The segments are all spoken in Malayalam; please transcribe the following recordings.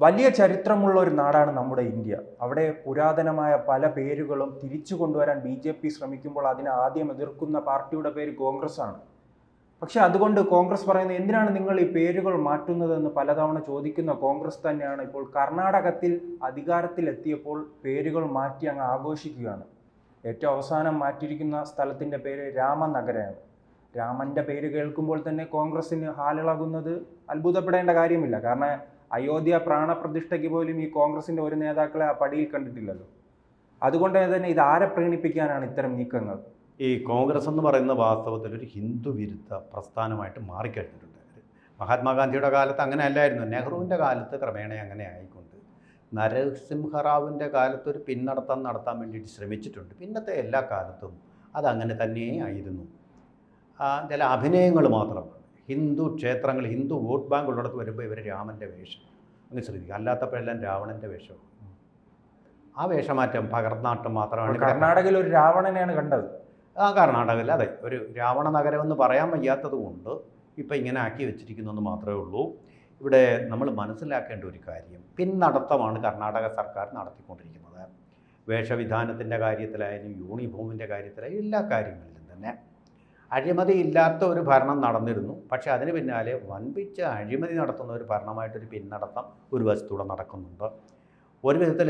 വലിയ ചരിത്രമുള്ള ഒരു നാടാണ് നമ്മുടെ ഇന്ത്യ. അവിടെ പുരാതനമായ പല പേരുകളും തിരിച്ചു കൊണ്ടുവരാൻ BJP ശ്രമിക്കുമ്പോൾ അതിനെ ആദ്യം എതിർക്കുന്ന പാർട്ടിയുടെ പേര് കോൺഗ്രസ് ആണ്. പക്ഷെ അതുകൊണ്ട് കോൺഗ്രസ് പറയുന്നത് എന്തിനാണ് നിങ്ങൾ ഈ പേരുകൾ മാറ്റുന്നതെന്ന് പലതവണ ചോദിക്കുന്ന കോൺഗ്രസ് തന്നെയാണ് ഇപ്പോൾ കർണാടകത്തിൽ അധികാരത്തിലെത്തിയപ്പോൾ പേരുകൾ മാറ്റി അങ്ങ് ആഘോഷിക്കുകയാണ്. ഏറ്റവും അവസാനം മാറ്റിയിരിക്കുന്ന സ്ഥലത്തിൻ്റെ പേര് രാമനഗരയാണ്. രാമൻ്റെ പേര് കേൾക്കുമ്പോൾ തന്നെ കോൺഗ്രസ്സിന് ഹാലിളകുന്നത് അത്ഭുതപ്പെടേണ്ട കാര്യമില്ല. കാരണം അയോധ്യ പ്രാണപ്രതിഷ്ഠയ്ക്ക് പോലും ഈ കോൺഗ്രസിൻ്റെ ഒരു നേതാക്കളെ ആ പടിയിൽ കണ്ടിട്ടില്ലല്ലോ. അതുകൊണ്ട് തന്നെ ഇത് ആരെ പ്രീണിപ്പിക്കാനാണ് ഇത്തരം നീക്കങ്ങൾ? ഈ കോൺഗ്രസ് എന്ന് പറയുന്ന വാസ്തവത്തിൽ ഒരു ഹിന്ദു വിരുദ്ധ പ്രസ്ഥാനമായിട്ട് മാറിക്കഴിഞ്ഞിട്ടുണ്ട്. മഹാത്മാഗാന്ധിയുടെ കാലത്ത് അങ്ങനെ അല്ലായിരുന്നു. നെഹ്റുവിൻ്റെ കാലത്ത് ക്രമേണ അങ്ങനെ ആയിക്കൊണ്ട് നരസിംഹറാവുവിൻ്റെ കാലത്ത് ഒരു പിന്നടത്തം നടത്താൻ വേണ്ടിയിട്ട് ശ്രമിച്ചിട്ടുണ്ട്. പിന്നത്തെ എല്ലാ കാലത്തും അതങ്ങനെ തന്നെ ആയിരുന്നു. ചില അഭിനയങ്ങൾ മാത്രമാണ്. ഹിന്ദു ക്ഷേത്രങ്ങൾ, ഹിന്ദു വോട്ട് ബാങ്ക് ഉള്ളിടത്ത് വരുമ്പോൾ ഇവർ രാമൻ്റെ വേഷം അങ്ങ് ശ്രദ്ധിക്കുക, അല്ലാത്തപ്പോഴെല്ലാം രാവണൻ്റെ വേഷം. ആ വേഷമാറ്റം പകർന്നാട്ടം മാത്രമാണ്. കർണാടകയിൽ ഒരു രാവണനെയാണ് കണ്ടത്. കർണാടകയിൽ അതെ, ഒരു രാവണ നഗരം എന്ന് പറയാൻ വയ്യാത്തത് കൊണ്ട് ഇപ്പം ഇങ്ങനെ ആക്കി വെച്ചിരിക്കുന്നതെന്ന് മാത്രമേ ഉള്ളൂ. ഇവിടെ നമ്മൾ മനസ്സിലാക്കേണ്ട ഒരു കാര്യം, പിന്നടത്തമാണ് കർണാടക സർക്കാർ നടത്തിക്കൊണ്ടിരിക്കുന്നത്. വേഷവിധാനത്തിൻ്റെ കാര്യത്തിലായാലും യൂണിഫോമിൻ്റെ കാര്യത്തിലായാലും എല്ലാ കാര്യങ്ങളിലും തന്നെ അഴിമതിയില്ലാത്ത ഒരു ഭരണം നടന്നിരുന്നു. പക്ഷേ അതിന് പിന്നാലെ വൻപിച്ച അഴിമതി നടത്തുന്ന ഒരു ഭരണമായിട്ടൊരു പിന്നടത്തം ഒരു വശത്തൂടെ നടക്കുന്നുണ്ട്. ഒരു വിധത്തിൽ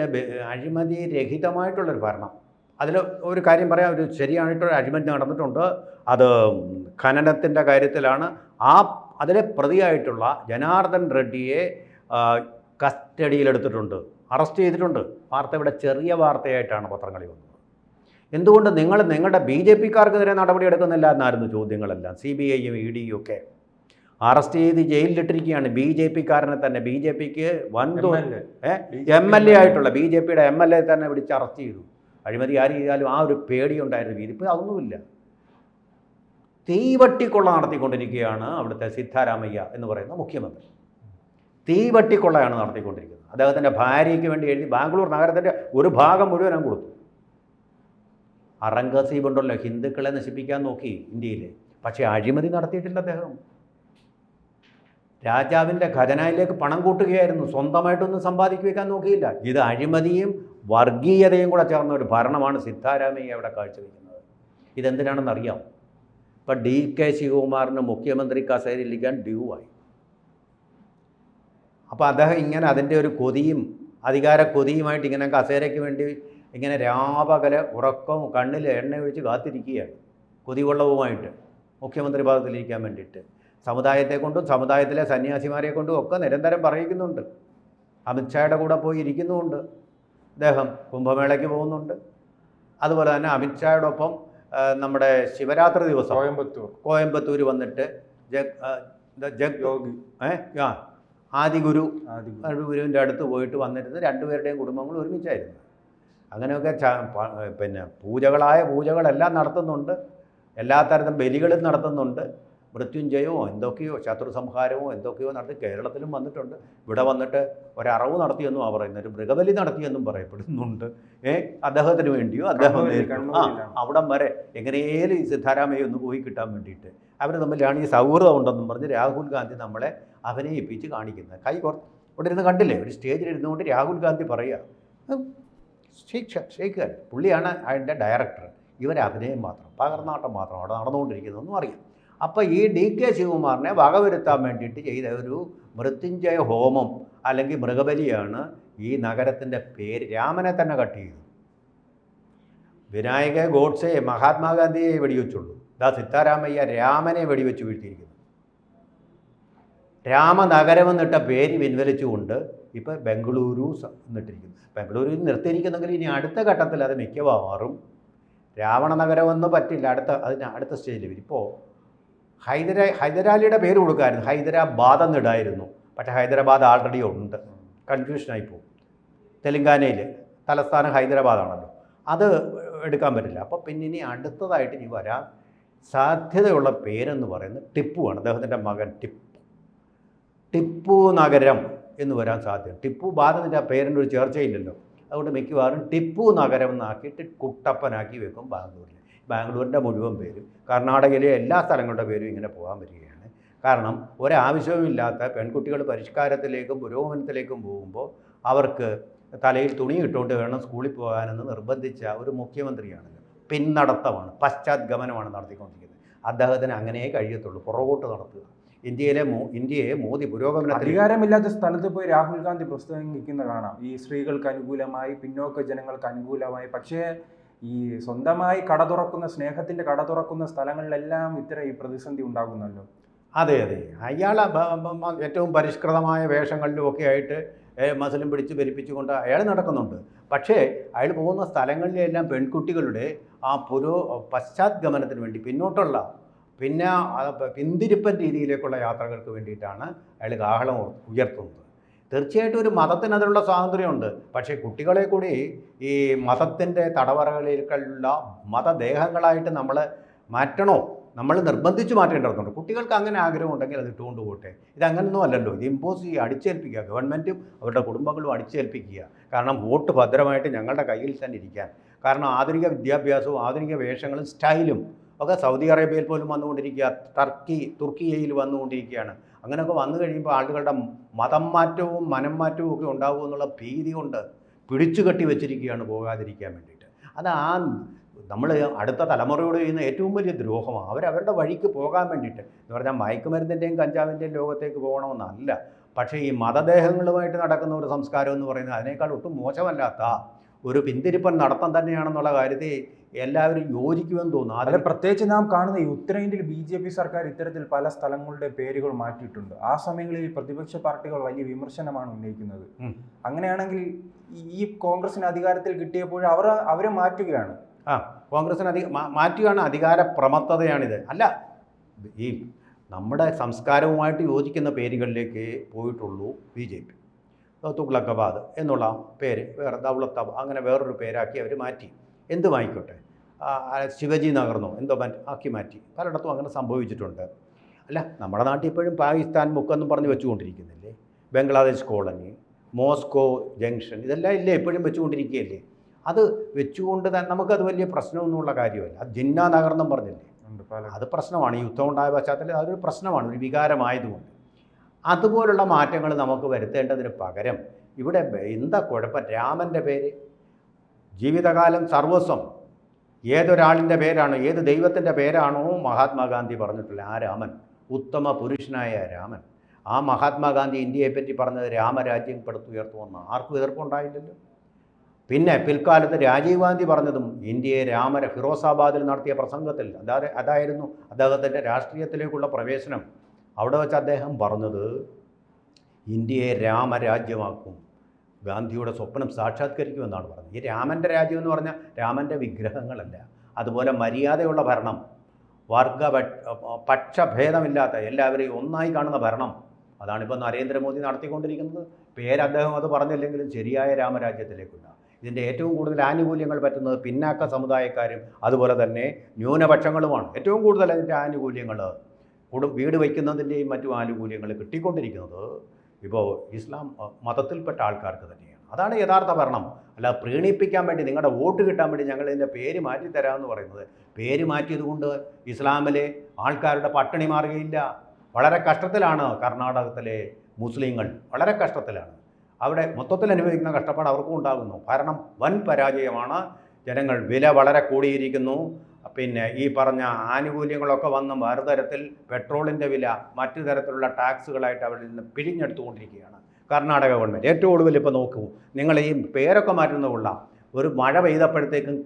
അഴിമതി രഹിതമായിട്ടുള്ളൊരു ഭരണം. അതിൽ ഒരു കാര്യം പറയാം, ഒരു ശരിയായിട്ടൊരു അഴിമതി നടന്നിട്ടുണ്ട്. അത് ഖനനത്തിൻ്റെ കാര്യത്തിലാണ്. അതിലെ പ്രതിയായിട്ടുള്ള ജനാർദ്ദൻ റെഡ്ഡിയെ കസ്റ്റഡിയിലെടുത്തിട്ടുണ്ട്, അറസ്റ്റ് ചെയ്തിട്ടുണ്ട്. വാർത്ത ഇവിടെ ചെറിയ വാർത്തയായിട്ടാണ് പത്രങ്ങളിൽ വന്നത്. എന്തുകൊണ്ട് നിങ്ങളുടെ BJPക്കാർക്കെതിരെ നടപടിയെടുക്കുന്നില്ല എന്നായിരുന്നു ചോദ്യങ്ങളെല്ലാം. CBIയും EDയും ഒക്കെ അറസ്റ്റ് ചെയ്ത് ജയിലിലിട്ടിരിക്കുകയാണ് BJPക്കാരനെ തന്നെ. BJPക്ക് MLA ആയിട്ടുള്ള BJPയുടെ MLA തന്നെ വിളിച്ച് അറസ്റ്റ് ചെയ്തു. അഴിമതി ആര് ചെയ്താലും ആ ഒരു പേടിയുണ്ടായിരുന്നു. ഇതിപ്പോൾ അതൊന്നുമില്ല. തീവട്ടിക്കൊള്ള നടത്തിക്കൊണ്ടിരിക്കുകയാണ് അവിടുത്തെ സിദ്ധാരാമയ്യ എന്ന് പറയുന്ന മുഖ്യമന്ത്രി. തീവട്ടിക്കൊള്ളയാണ് നടത്തിക്കൊണ്ടിരിക്കുന്നത്. അദ്ദേഹത്തിൻ്റെ ഭാര്യയ്ക്ക് വേണ്ടി എഴുതി ബാംഗ്ലൂർ നഗരത്തിൻ്റെ ഒരു ഭാഗം മുഴുവനും കൊടുത്തു. ഔറംഗസീബ് ഉണ്ടല്ലോ, ഹിന്ദുക്കളെ നശിപ്പിക്കാൻ നോക്കി ഇന്ത്യയിൽ. പക്ഷേ അഴിമതി നടത്തിയിട്ടില്ല അദ്ദേഹം. രാജാവിൻ്റെ ഖജനായിലേക്ക് പണം കൂട്ടുകയായിരുന്നു, സ്വന്തമായിട്ടൊന്നും സമ്പാദിച്ചു വയ്ക്കാൻ നോക്കിയില്ല. ഇത് അഴിമതിയും വർഗീയതയും കൂടെ ചേർന്ന ഒരു ഭരണമാണ് സിദ്ധാരാമയ്യ അവിടെ കാഴ്ചവെക്കുന്നത്. ഇതെന്തിനാണെന്നറിയാം. ഇപ്പം DK ശിവകുമാറിന് മുഖ്യമന്ത്രി കസേരയിലിരിക്കാൻ ഡ്യൂ ആയി. അപ്പോൾ അദ്ദേഹം ഇങ്ങനെ അതിൻ്റെ ഒരു കൊതിയും അധികാര കൊതിയുമായിട്ട് ഇങ്ങനെ കസേരയ്ക്ക് വേണ്ടി ഇങ്ങനെ രാപകല ഉറക്കവും കണ്ണിൽ എണ്ണ ഒഴിച്ച് കാത്തിരിക്കുകയാണ്, കൊതിവെള്ളവുമായിട്ട് മുഖ്യമന്ത്രി പദത്തിലിരിക്കാൻ വേണ്ടിയിട്ട്. സമുദായത്തെ കൊണ്ടും സമുദായത്തിലെ സന്യാസിമാരെ കൊണ്ടും ഒക്കെ നിരന്തരം പറയിക്കുന്നുണ്ട്. അമിത്ഷായുടെ കൂടെ പോയി ഇരിക്കുന്നുമുണ്ട് അദ്ദേഹം. കുംഭമേളയ്ക്ക് പോകുന്നുണ്ട്. അതുപോലെ തന്നെ അമിത്ഷായോടൊപ്പം നമ്മുടെ ശിവരാത്രി ദിവസം കോയമ്പത്തൂർ വന്നിട്ട് ആദിഗുരുവിൻ്റെ അടുത്ത് പോയിട്ട് വന്നിരുന്ന് രണ്ടുപേരുടെയും കുടുംബങ്ങൾ ഒരുമിച്ചായിരുന്നു. അങ്ങനെയൊക്കെ പൂജകളെല്ലാം നടത്തുന്നുണ്ട്. എല്ലാ തരത്തിലും ബലികളും നടത്തുന്നുണ്ട്. മൃത്യുഞ്ജയമോ എന്തൊക്കെയോ ശത്രു സംഹാരമോ എന്തൊക്കെയോ നടത്തി കേരളത്തിലും വന്നിട്ടുണ്ട്. ഇവിടെ വന്നിട്ട് ഒരറവ് നടത്തിയെന്നും പറയുന്നത്, ഒരു മൃഗബലി നടത്തിയെന്നും പറയപ്പെടുന്നുണ്ട്. അദ്ദേഹത്തിന് വേണ്ടിയോ അദ്ദേഹം അവിടം വരെ എങ്ങനെയും ഈ സിദ്ധാരാമയ്യ ഒന്ന് പോയി കിട്ടാൻ വേണ്ടിയിട്ട് അവർ തമ്മിലാണ് ഈ സൗഹൃദം ഉണ്ടെന്നും പറഞ്ഞ് രാഹുൽ ഗാന്ധി നമ്മളെ അഭിനയിപ്പിച്ച് കാണിക്കുന്നത്. ഇവിടെ ഇരുന്ന് കണ്ടില്ലേ, ഒരു സ്റ്റേജിൽ ഇരുന്നുകൊണ്ട് രാഹുൽ ഗാന്ധി പറയുക ഷെയ്ഖ് പുള്ളിയാണ് അതിൻ്റെ ഡയറക്ടർ. ഇവരെ അഭിനയം മാത്രം, പകർന്നാട്ടം മാത്രം അവിടെ നടന്നുകൊണ്ടിരിക്കുന്നതെന്നും അറിയാം. അപ്പോൾ ഈ DK ശിവകുമാറിനെ വകവരുത്താൻ വേണ്ടിയിട്ട് ചെയ്ത ഒരു മൃത്യുഞ്ജയ ഹോമം അല്ലെങ്കിൽ മൃഗബലിയാണ് ഈ നഗരത്തിൻ്റെ പേര്. രാമനെ തന്നെ കട്ട് ചെയ്തു. വിനായക ഗോഡ്സെ മഹാത്മാഗാന്ധിയെ വെടിവെച്ചുള്ളൂ. സിദ്ധാരാമയ്യ രാമനെ വെടിവെച്ച് വീഴ്ത്തിയിരിക്കുന്നു. രാമനഗരമെന്നിട്ട പേര് പിൻവലിച്ചുകൊണ്ട് ഇപ്പോൾ ബംഗളൂരു എന്നിട്ടിരിക്കുന്നു. ബംഗളൂരുവിൽ നിർത്തിയിരിക്കുന്നെങ്കിൽ ഇനി അടുത്ത ഘട്ടത്തിൽ അത് മിക്കവാറും രാവണ നഗരമെന്ന് പറ്റില്ല, അടുത്ത സ്റ്റേജിൽ വരും. ഇപ്പോൾ ഹൈദരാലിയുടെ പേര് കൊടുക്കാമായിരുന്നു, ഹൈദരാബാദ് എന്നിടായിരുന്നു. പക്ഷേ ഹൈദരാബാദ് ആൾറെഡി ഉണ്ട്, കൺഫ്യൂഷനായി പോകും. തെലങ്കാനയിൽ തലസ്ഥാനം ഹൈദരാബാദാണല്ലോ, അത് എടുക്കാൻ പറ്റില്ല. അപ്പോൾ പിന്നെ ഇനി അടുത്തതായിട്ട് ഇനി വരാൻ സാധ്യതയുള്ള പേരെന്ന് പറയുന്നത് ടിപ്പുവാണ്. അദ്ദേഹത്തിൻ്റെ മകൻ ടിപ്പു നഗരം എന്ന് വരാൻ സാധ്യത. ടിപ്പു ബാധത്തിൻ്റെ ആ പേരിൻ്റെ ഒരു ചേർച്ചയില്ലല്ലോ. അതുകൊണ്ട് മിക്കവാറും ടിപ്പു നഗരം എന്നാക്കിയിട്ട് കുട്ടപ്പനാക്കി വെക്കും ബാംഗ്ലൂരിൽ. ബാംഗ്ലൂരിൻ്റെ മുഴുവൻ പേരും കർണാടകയിലെ എല്ലാ സ്ഥലങ്ങളുടെ പേരും ഇങ്ങനെ പോകാൻ വരികയാണ്. കാരണം ഒരാവശ്യവുമില്ലാത്ത പെൺകുട്ടികൾ പരിഷ്കാരത്തിലേക്കും പുരോഗമനത്തിലേക്കും പോകുമ്പോൾ അവർക്ക് തലയിൽ തുണി ഇട്ടുകൊണ്ട് വേണം സ്കൂളിൽ പോകാനെന്ന് നിർബന്ധിച്ച ഒരു മുഖ്യമന്ത്രിയാണല്ലോ. പിന്നടത്തമാണ്, പശ്ചാത്ഗമനമാണ് നടത്തിക്കൊണ്ടിരിക്കുന്നത്. അദ്ദേഹത്തിന് അങ്ങനെയേ കഴിയത്തുള്ളൂ, പുറകോട്ട് നടത്തുക. ഇന്ത്യയെ മോദി പുരോഗമനത്തിൽ അധികാരമില്ലാത്ത സ്ഥലത്ത് പോയി രാഹുൽ ഗാന്ധി പ്രസംഗിക്കുന്ന കാണാം, ഈ സ്ത്രീകൾക്ക് അനുകൂലമായി, പിന്നോക്ക ജനങ്ങൾക്ക് അനുകൂലമായി. പക്ഷേ ഈ സ്വന്തമായി കട തുറക്കുന്ന, സ്നേഹത്തിന്റെ കട തുറക്കുന്ന സ്ഥലങ്ങളിലെല്ലാം ഇത്തരം ഈ പ്രതിസന്ധി ഉണ്ടാകുന്നല്ലോ. അതെ, അയാൾ ഏറ്റവും പരിഷ്കൃതമായ വേഷങ്ങളിലും ഒക്കെ ആയിട്ട് മസിലും പിടിച്ച് പെരിപ്പിച്ചുകൊണ്ട് അയാൾ നടക്കുന്നുണ്ട്. പക്ഷേ അയാൾ പോകുന്ന സ്ഥലങ്ങളിലെല്ലാം പെൺകുട്ടികളുടെ ആ പശ്ചാത്ഗമനത്തിന് വേണ്ടി പിന്നോട്ടുള്ള പിന്തിരിപ്പൻ രീതിയിലേക്കുള്ള യാത്രകൾക്ക് വേണ്ടിയിട്ടാണ് അയാൾ കാഹളം ഉയർത്തുന്നത്. തീർച്ചയായിട്ടും ഒരു മതത്തിന് അതിനുള്ള സ്വാതന്ത്ര്യമുണ്ട്. പക്ഷേ കുട്ടികളെ കൂടി ഈ മതത്തിൻ്റെ തടവറകളിലേക്കുള്ള മതദേഹങ്ങളായിട്ട് നമ്മൾ മാറ്റണോ? നമ്മൾ നിർബന്ധിച്ച് മാറ്റേണ്ടതുണ്ട്. കുട്ടികൾക്ക് അങ്ങനെ ആഗ്രഹമുണ്ടെങ്കിൽ അത് ഇട്ടുകൊണ്ട് പോട്ടെ. ഇതങ്ങനൊന്നും അല്ലല്ലോ. ഇത് ഇമ്പോസ് ചെയ്യുക, അടിച്ചേൽപ്പിക്കുക, ഗവൺമെൻറ്റും അവരുടെ കുടുംബങ്ങളും അടിച്ചേൽപ്പിക്കുക. കാരണം വോട്ട് ഭദ്രമായിട്ട് ഞങ്ങളുടെ കയ്യിൽ തന്നെ ഇരിക്കാൻ. കാരണം ആധുനിക വിദ്യാഭ്യാസവും ആധുനിക വേഷങ്ങളും സ്റ്റൈലും ഒക്കെ സൗദി അറേബ്യയിൽ പോലും വന്നുകൊണ്ടിരിക്കുക, തുർക്കിയയിൽ വന്നുകൊണ്ടിരിക്കുകയാണ്. അങ്ങനെയൊക്കെ വന്നു കഴിയുമ്പോൾ ആളുകളുടെ മതം മാറ്റവും മനം മാറ്റവും ഒക്കെ ഉണ്ടാകും എന്നുള്ള ഭീതി കൊണ്ട് പിടിച്ചു കെട്ടി വെച്ചിരിക്കുകയാണ് പോകാതിരിക്കാൻ വേണ്ടിയിട്ട്. അത് നമ്മൾ അടുത്ത തലമുറയോട് ചെയ്യുന്ന ഏറ്റവും വലിയ ദ്രോഹമാണ്. അവരവരുടെ വഴിക്ക് പോകാൻ വേണ്ടിയിട്ട് എന്ന് പറഞ്ഞാൽ മയക്കുമരുന്നിൻ്റെയും കഞ്ചാവിൻ്റെയും ലോകത്തേക്ക് പോകണമെന്നല്ല. പക്ഷേ ഈ മതദേഹങ്ങളുമായിട്ട് നടക്കുന്ന ഒരു സംസ്കാരം എന്ന് പറയുന്നത് അതിനേക്കാൾ ഒട്ടും മോശമല്ലാത്ത ഒരു പിന്തിരിപ്പൻ നടത്തം തന്നെയാണെന്നുള്ള കാര്യത്തിൽ എല്ലാവരും യോജിക്കുമെന്ന് തോന്നുന്നു. അതിൽ പ്രത്യേകിച്ച് നാം കാണുന്ന ഈ ഉത്തരേന്ത്യയിൽ BJP സർക്കാർ ഇത്തരത്തിൽ പല സ്ഥലങ്ങളുടെ പേരുകൾ മാറ്റിയിട്ടുണ്ട്. ആ സമയങ്ങളിൽ പ്രതിപക്ഷ പാർട്ടികൾ വലിയ വിമർശനമാണ് ഉന്നയിക്കുന്നത്. അങ്ങനെയാണെങ്കിൽ ഈ കോൺഗ്രസിന് അധികാരത്തിൽ കിട്ടിയപ്പോൾ അവരെ മാറ്റുകയാണ്. കോൺഗ്രസിന് മാറ്റുകയാണ്, അധികാര പ്രമത്തതയാണിത്. അല്ല, ഈ നമ്മുടെ സംസ്കാരവുമായിട്ട് യോജിക്കുന്ന പേരുകളിലേക്ക് പോയിട്ടുള്ളൂ BJP. തുഗ്ലക്കാബാദ് എന്നുള്ള പേര് വേറെ ദൗലത്താബ് അങ്ങനെ വേറൊരു പേരാക്കി അവർ മാറ്റി. എന്തുമായിക്കോട്ടെ, ശിവജി നഗർന്നോ എന്തോ ആക്കി മാറ്റി. പലയിടത്തും അങ്ങനെ സംഭവിച്ചിട്ടുണ്ട്. അല്ല, നമ്മുടെ നാട്ടിൽ ഇപ്പോഴും പാകിസ്ഥാൻ മുക്കെന്നും പറഞ്ഞ് വെച്ചുകൊണ്ടിരിക്കുന്നില്ലേ? ബംഗ്ലാദേശ് കോളനി, മോസ്കോ ജംഗ്ഷൻ, ഇതെല്ലാം ഇല്ലേ ഇപ്പോഴും വെച്ചുകൊണ്ടിരിക്കുകയല്ലേ? അത് വെച്ചുകൊണ്ട് തന്നെ നമുക്കത് വലിയ പ്രശ്നമൊന്നുമുള്ള കാര്യമല്ല. അത് ജിന്ന നഗർന്നും പറഞ്ഞില്ലേ, അത് പ്രശ്നമാണ്. ഈ യുദ്ധം ഉണ്ടായ പശ്ചാത്തലത്തിൽ അതൊരു പ്രശ്നമാണ്, ഒരു വികാരമായതുകൊണ്ട്. അതുപോലുള്ള മാറ്റങ്ങൾ നമുക്ക് വരുത്തേണ്ടതിന് പകരം ഇവിടെ എന്താ കുഴപ്പം? രാമൻ്റെ പേര് ജീവിതകാലം സർവസ്വം, ഏതൊരാളിൻ്റെ പേരാണോ, ഏത് ദൈവത്തിൻ്റെ പേരാണോ മഹാത്മാഗാന്ധി പറഞ്ഞിട്ടുള്ളത്, ആ രാമൻ, ഉത്തമ പുരുഷനായ രാമൻ. ആ മഹാത്മാഗാന്ധി ഇന്ത്യയെപ്പറ്റി പറഞ്ഞത് രാമരാജ്യം പടുത്തുയർത്തുമെന്ന് ആർക്കും എതിർപ്പുണ്ടായില്ലല്ലോ. പിന്നെ പിൽക്കാലത്ത് രാജീവ് ഗാന്ധി പറഞ്ഞതും ഇന്ത്യയെ ഫിറോസാബാദിൽ നടത്തിയ പ്രസംഗത്തിൽ അതായിരുന്നു അദ്ദേഹത്തിൻ്റെ രാഷ്ട്രീയത്തിലേക്കുള്ള പ്രവേശനം. അവിടെ വെച്ച് അദ്ദേഹം പറഞ്ഞത് ഇന്ത്യയെ രാമരാജ്യമാക്കും, ഗാന്ധിയുടെ സ്വപ്നം സാക്ഷാത്കരിക്കുമെന്നാണ് പറഞ്ഞത്. ഈ രാമൻ്റെ രാജ്യം എന്ന് പറഞ്ഞാൽ രാമൻ്റെ വിഗ്രഹങ്ങളല്ല. അതുപോലെ മര്യാദയുള്ള ഭരണം, പക്ഷഭേദമില്ലാത്ത എല്ലാവരെയും ഒന്നായി കാണുന്ന ഭരണം, അതാണിപ്പോൾ നരേന്ദ്രമോദി നടത്തിക്കൊണ്ടിരിക്കുന്നത്. അദ്ദേഹം അത് പറഞ്ഞില്ലെങ്കിലും ശരിയായ രാമരാജ്യത്തിലേക്കുള്ള ഇതിൻ്റെ ഏറ്റവും കൂടുതൽ ആനുകൂല്യങ്ങൾ പറ്റുന്നത് പിന്നാക്ക സമുദായക്കാരും അതുപോലെ തന്നെ ന്യൂനപക്ഷങ്ങളുമാണ്. ഏറ്റവും കൂടുതൽ അതിൻ്റെ ആനുകൂല്യങ്ങൾ വീട് വയ്ക്കുന്നതിൻ്റെയും മറ്റും ആനുകൂല്യങ്ങൾ കിട്ടിക്കൊണ്ടിരിക്കുന്നത് ഇപ്പോൾ ഇസ്ലാം മതത്തിൽപ്പെട്ട ആൾക്കാർക്ക് തന്നെയാണ്. അതാണ് യഥാർത്ഥ ഭരണം. അല്ല പ്രീണിപ്പിക്കാൻ വേണ്ടി, നിങ്ങളുടെ വോട്ട് കിട്ടാൻ വേണ്ടി ഞങ്ങൾ ഇതിൻ്റെ പേര് മാറ്റിത്തരാമെന്ന് പറയുന്നത്. പേര് മാറ്റിയതുകൊണ്ട് ഇസ്ലാമിലെ ആൾക്കാരുടെ പട്ടിണി മാറുകയില്ല. വളരെ കഷ്ടത്തിലാണ് കർണാടകത്തിലെ മുസ്ലിങ്ങൾ, വളരെ കഷ്ടത്തിലാണ്. അവിടെ മൊത്തത്തിൽ അനുഭവിക്കുന്ന കഷ്ടപ്പാട് അവർക്കും ഉണ്ടാകുന്നു. ഭരണം വൻ പരാജയമാണ്. ജനങ്ങൾ വില വളരെ കൂടിയിരിക്കുന്നു. പിന്നെ ഈ പറഞ്ഞ ആനുകൂല്യങ്ങളൊക്കെ വന്ന് വേറെ തരത്തിൽ പെട്രോളിൻ്റെ വില മറ്റു തരത്തിലുള്ള ടാക്സുകളായിട്ട് അവരിൽ നിന്ന് പിഴിഞ്ഞെടുത്തുകൊണ്ടിരിക്കുകയാണ് കർണാടക ഗവൺമെൻറ്. ഏറ്റവും ഒടുവിൽ ഇപ്പോൾ നോക്കൂ, നിങ്ങൾ ഈ പേരൊക്കെ മാറ്റുന്നതുള്ള ഒരു മഴ പെയ്തപ്പോഴത്തേക്കും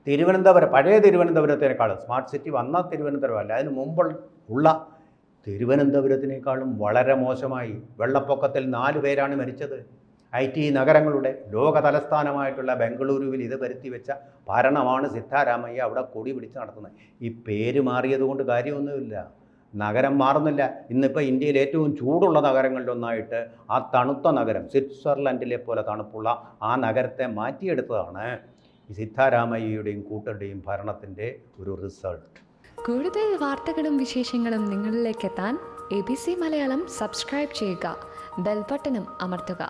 തിരുവനന്തപുരം, പഴയ തിരുവനന്തപുരത്തിനേക്കാളും, സ്മാർട്ട് സിറ്റി വന്ന തിരുവനന്തപുരമല്ല, അതിന് മുമ്പുള്ള തിരുവനന്തപുരത്തിനേക്കാളും വളരെ മോശമായി. വെള്ളപ്പൊക്കത്തിൽ 4 പേരാണ് മരിച്ചത്. IT നഗരങ്ങളുടെ ലോക തലസ്ഥാനമായിട്ടുള്ള ബംഗളൂരുവിൽ ഇത് വരുത്തി വെച്ച ഭരണമാണ് സിദ്ധാരാമയ്യ അവിടെ കൊടി പിടിച്ച് നടത്തുന്നത്. ഈ പേര് മാറിയതുകൊണ്ട് കാര്യമൊന്നുമില്ല, നഗരം മാറുന്നില്ല. ഇന്നിപ്പോൾ ഇന്ത്യയിൽ ഏറ്റവും ചൂടുള്ള നഗരങ്ങളിലൊന്നായിട്ട് ആ തണുത്ത നഗരം, സ്വിറ്റ്സർലൻഡിലെ പോലെ തണുപ്പുള്ള ആ നഗരത്തെ മാറ്റിയെടുത്തതാണ് ഈ സിദ്ധാരാമയ്യയുടെയും കൂട്ടരുടെയും ഭരണത്തിൻ്റെ ഒരു റിസൾട്ട്. കൂടുതൽ വാർത്തകളും വിശേഷങ്ങളും നിങ്ങളിലേക്ക് എത്താൻ ABC മലയാളം സബ്സ്ക്രൈബ് ചെയ്യുക, ബെൽ ബട്ടണും അമർത്തുക.